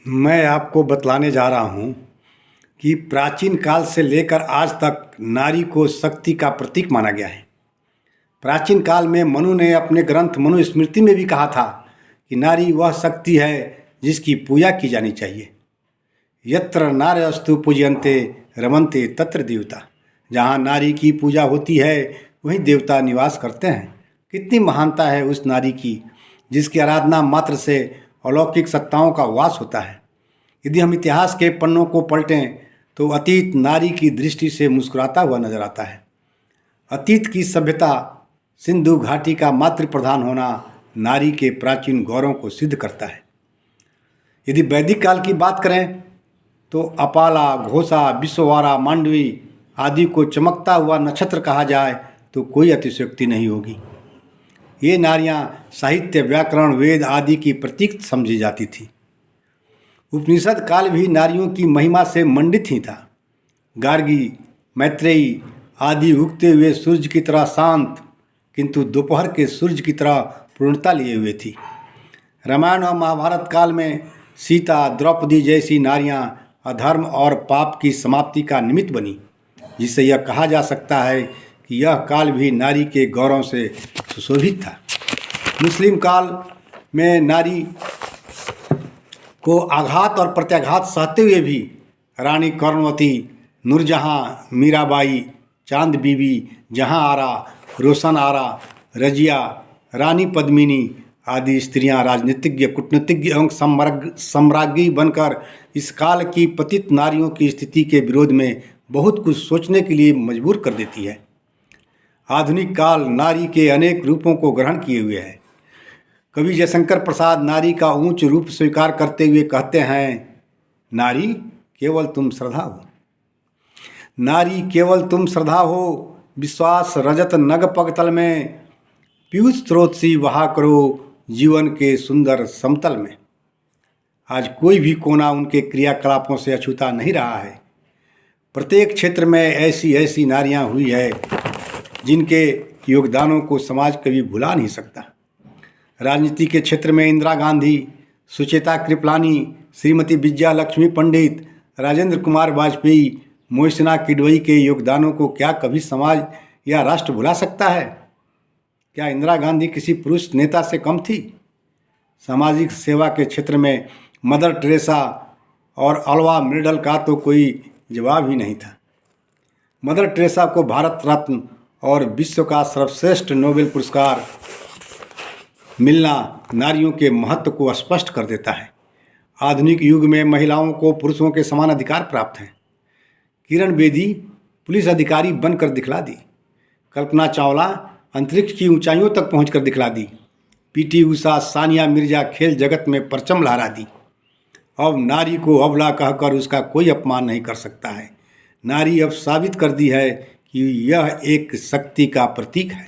मैं आपको बतलाने जा रहा हूँ कि प्राचीन काल से लेकर आज तक नारी को शक्ति का प्रतीक माना गया है। प्राचीन काल में मनु ने अपने ग्रंथ मनुस्मृति में भी कहा था कि नारी वह शक्ति है जिसकी पूजा की जानी चाहिए। यत्र नार्यस्तु पूज्यन्ते रमन्ते तत्र देवता। जहाँ नारी की पूजा होती है वहीं देवता निवास करते हैं। कितनी महानता है उस नारी की जिसकी आराधना मात्र से अलौकिक सत्ताओं का वास होता है। यदि हम इतिहास के पन्नों को पलटें तो अतीत नारी की दृष्टि से मुस्कुराता हुआ नजर आता है। अतीत की सभ्यता सिंधु घाटी का मातृ प्रधान होना नारी के प्राचीन गौरव को सिद्ध करता है। यदि वैदिक काल की बात करें तो अपाला, घोषा, विश्ववारा, मांडवी आदि को चमकता हुआ नक्षत्र कहा जाए तो कोई अतिशयोक्ति नहीं होगी। ये नारियां साहित्य, व्याकरण, वेद आदि की प्रतीक समझी जाती थी। उपनिषद काल भी नारियों की महिमा से मंडित ही था। गार्गी, मैत्रेयी आदि उगते हुए सूर्य की तरह शांत किंतु दोपहर के सूर्य की तरह पूर्णता लिए हुए थी। रामायण और महाभारत काल में सीता, द्रौपदी जैसी नारियां अधर्म और पाप की समाप्ति का निमित्त बनी, जिससे यह कहा जा सकता है कि यह काल भी नारी के गौरव से सुशोभित था। मुस्लिम काल में नारी को आघात और प्रत्याघात सहते हुए भी रानी कर्णवती, नूरजहाँ, मीराबाई, चांद बीबी, जहाँ आरा, रोशन आरा, रजिया, रानी पद्मिनी आदि स्त्रियां राजनीतिज्ञ, कूटनीतिज्ञ एवं सम्राज्ञी बनकर इस काल की पतित नारियों की स्थिति के विरोध में बहुत कुछ सोचने के लिए मजबूर कर देती है। आधुनिक काल नारी के अनेक रूपों को ग्रहण किए हुए है। कवि जयशंकर प्रसाद नारी का ऊंच रूप स्वीकार करते हुए कहते हैं, नारी केवल तुम श्रद्धा हो, नारी केवल तुम श्रद्धा हो, विश्वास रजत नग पगतल में, पीयूष स्रोत सी बहा करो जीवन के सुंदर समतल में। आज कोई भी कोना उनके क्रियाकलापों से अछूता नहीं रहा है। प्रत्येक क्षेत्र में ऐसी ऐसी नारियां हुई है जिनके योगदानों को समाज कभी भुला नहीं सकता। राजनीति के क्षेत्र में इंदिरा गांधी, सुचेता कृपलानी, श्रीमती विजया लक्ष्मी पंडित, राजेंद्र कुमार वाजपेयी, मोहसिना किडवई के योगदानों को क्या कभी समाज या राष्ट्र भुला सकता है? क्या इंदिरा गांधी किसी पुरुष नेता से कम थी? सामाजिक सेवा के क्षेत्र में मदर टेरेसा और अल्वा मिर्डल का तो कोई जवाब ही नहीं था। मदर टेरेसा को भारत रत्न और विश्व का सर्वश्रेष्ठ नोबेल पुरस्कार मिलना नारियों के महत्व को स्पष्ट कर देता है। आधुनिक युग में महिलाओं को पुरुषों के समान अधिकार प्राप्त हैं। किरण बेदी पुलिस अधिकारी बनकर दिखला दी। कल्पना चावला अंतरिक्ष की ऊंचाइयों तक पहुंचकर दिखला दी। पीटी उषा, सानिया मिर्जा खेल जगत में परचम लहरा दी। अब नारी को अबला कहकर उसका कोई अपमान नहीं कर सकता है। नारी अब साबित कर दी है कि यह एक शक्ति का प्रतीक है।